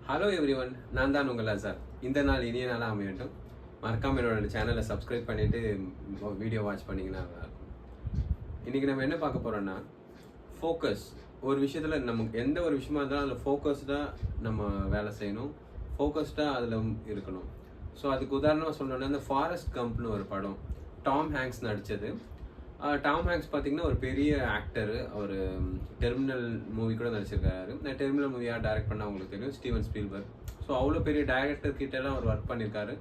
Hello everyone, நான் தான் உங்கள் அசார். இந்த நாள் இனிய நாளாக அமையட்டும். மறக்காம என்னோட சேனலை சப்ஸ்கிரைப் பண்ணிவிட்டு வீடியோ வாட்ச் பண்ணிங்கன்னா நல்லாயிருக்கும். இன்றைக்கி நம்ம என்ன பார்க்க போகிறோன்னா, ஃபோக்கஸ். ஒரு விஷயத்தில் நமக்கு எந்த ஒரு விஷயமா இருந்தாலும் அதில் ஃபோக்கஸ்டாக நம்ம வேலை செய்யணும், ஃபோக்கஸ்டாக அதில் இருக்கணும். ஸோ அதுக்கு உதாரணமாக சொல்லணுன்னா, இந்த ஃபாரஸ்ட் கம்ப்னு ஒரு படம், டாம் ஹேங்க்ஸ் நடித்தது. டாம் ஹேங்க்ஸ் பார்த்தீங்கன்னா ஒரு பெரிய ஆக்டரு. அவர் டெர்மினல் மூவி கூட நடிச்சிருக்காரு. இந்த டெர்மினல் மூவி யார் டைரக்ட் பண்ணால் அவங்களுக்கு தெரியும், ஸ்டீவன் ஸ்பீல்பர்க். ஸோ அவ்வளோ பெரிய டைரக்டர் கிட்டலாம் அவர் ஒர்க் பண்ணியிருக்காரு.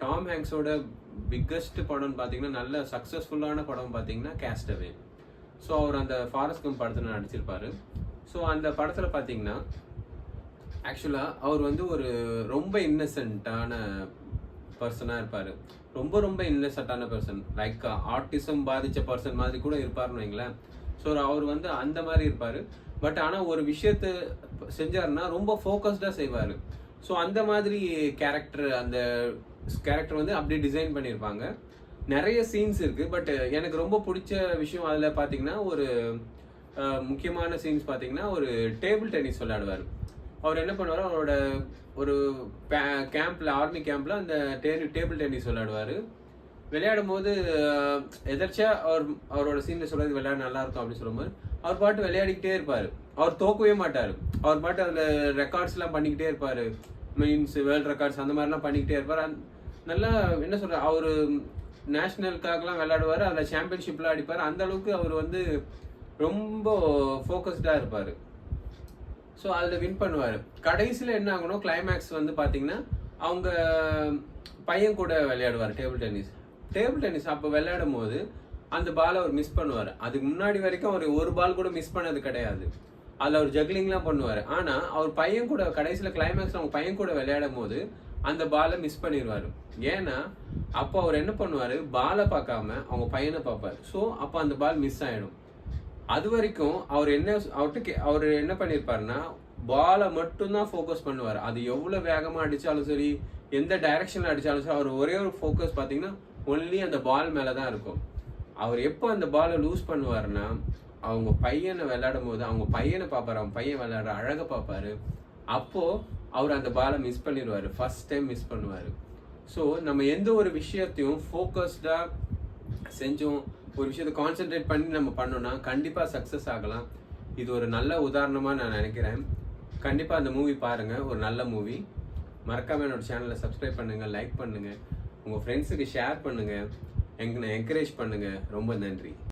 டாம் ஹேங்க்ஸோட பிக்கஸ்ட் படம்னு பார்த்தீங்கன்னா, நல்ல சக்ஸஸ்ஃபுல்லான படம் பார்த்தீங்கன்னா கேஸ்டவே. ஸோ அவர் அந்த ஃபாரஸ்ட் கம்ப் படத்தில் நடிச்சிருப்பாரு. ஸோ அந்த படத்தில் பார்த்தீங்கன்னா ஆக்சுவலாக அவர் வந்து ஒரு ரொம்ப இன்னசென்ட்டான பர்சனாக இருப்பார். ரொம்ப இன்னசென்ட்டான பர்சன், லைக் ஆட்டிசம் பாதித்த பர்சன் மாதிரி கூட இருப்பார்னு வைங்களேன். ஸோ அவர் வந்து அந்த மாதிரி இருப்பார். பட் ஆனால் ஒரு விஷயத்தை செஞ்சாருன்னா ரொம்ப ஃபோக்கஸ்டாக செய்வார். ஸோ அந்த மாதிரி அந்த கேரக்டர் வந்து அப்படியே டிசைன் பண்ணியிருப்பாங்க. நிறைய சீன்ஸ் இருக்குது. பட் எனக்கு ரொம்ப பிடிச்ச விஷயம் அதில் பார்த்தீங்கன்னா, ஒரு முக்கியமான சீன்ஸ் பார்த்தீங்கன்னா, ஒரு டேபிள் டென்னிஸ் விளையாடுவார். அவர் என்ன பண்ணுவார், அவரோட ஒரு கேம்பில், ஆர்மி கேம்பில் அந்த டேபிள் டென்னிஸ் விளையாடுவார். விளையாடும் போது எதர்ச்சியா அவரோட சீனில் சொல்கிறது விளையாட நல்லா இருக்கும் அப்படின்னு சொல்லும்போது அவர் பாட்டு விளையாடிக்கிட்டே இருப்பார். அவர் தோக்கவே மாட்டார். அவர் பாட்டு அதில் ரெக்கார்ட்ஸ்லாம் பண்ணிக்கிட்டே இருப்பார். மீன்ஸ் வேர்ல்டு ரெக்கார்ட்ஸ் அந்த மாதிரிலாம் பண்ணிக்கிட்டே இருப்பார். நல்லா என்ன சொல்கிற, அவர் நேஷ்னலுக்காகலாம் விளையாடுவார். அதில் சாம்பியன்ஷிப்லாம் அடிப்பார். அந்த அளவுக்கு அவர் வந்து ரொம்ப ஃபோக்கஸ்டாக இருப்பார். ஸோ அதில் வின் பண்ணுவார். கடைசியில் என்ன ஆகணும், கிளைமேக்ஸ் வந்து பார்த்தீங்கன்னா, அவங்க பையன் கூட விளையாடுவார் டேபிள் டென்னிஸ். அப்போ விளையாடும் போது அந்த பாலை அவர் மிஸ் பண்ணுவார். அதுக்கு முன்னாடி வரைக்கும் அவர் ஒரு பால் கூட மிஸ் பண்ணது கிடையாது. அதில் அவர் ஜக்லிங்லாம் பண்ணுவார். ஆனால் அவர் பையன் கூட கடைசியில் கிளைமேக்ஸில் அவங்க பையன் கூட விளையாடும் போது அந்த பாலை மிஸ் பண்ணிடுவார். ஏன்னா அப்போ அவர் என்ன பண்ணுவார், பாலை பார்க்காம அவங்க பையனை பார்ப்பார். ஸோ அப்போ அந்த பால் மிஸ் ஆகிடும். அது வரைக்கும் அவர் என்ன பண்ணியிருப்பாருன்னா, பாலை மட்டும்தான் ஃபோக்கஸ் பண்ணுவார். அது எவ்வளோ வேகமாக அடித்தாலும் சரி, எந்த டைரக்ஷனில் அடித்தாலும் சரி, அவர் ஒரே ஒரு ஃபோக்கஸ் பார்த்தீங்கன்னா ஒன்லி அந்த பால் மேலே தான் இருக்கும். அவர் எப்போ அந்த பாலை லூஸ் பண்ணுவார்னா, அவங்க பையனை விளையாடும் போது அவங்க பையனை பார்ப்பார், அவங்க பையன் விளையாடுற அழகை பார்ப்பாரு. அப்போது அவர் அந்த பாலை மிஸ் பண்ணிடுவார். ஃபர்ஸ்ட் டைம் மிஸ் பண்ணுவார். ஸோ நம்ம எந்த ஒரு விஷயத்தையும் ஃபோக்கஸ்டாக செஞ்சோம், ஒரு விஷயத்தை கான்சென்ட்ரேட் பண்ணி நம்ம பண்ணோம்னா கண்டிப்பாக சக்ஸஸ் ஆகலாம். இது ஒரு நல்ல உதாரணமாக நான் நினைக்கிறேன். கண்டிப்பாக அந்த மூவி பாருங்கள், ஒரு நல்ல மூவி. மறக்காமல் என்னோட சேனலை சப்ஸ்கிரைப் பண்ணுங்கள், லைக் பண்ணுங்கள், உங்கள் ஃப்ரெண்ட்ஸுக்கு ஷேர் பண்ணுங்கள், எங்களை என்கரேஜ் பண்ணுங்கள். ரொம்ப நன்றி.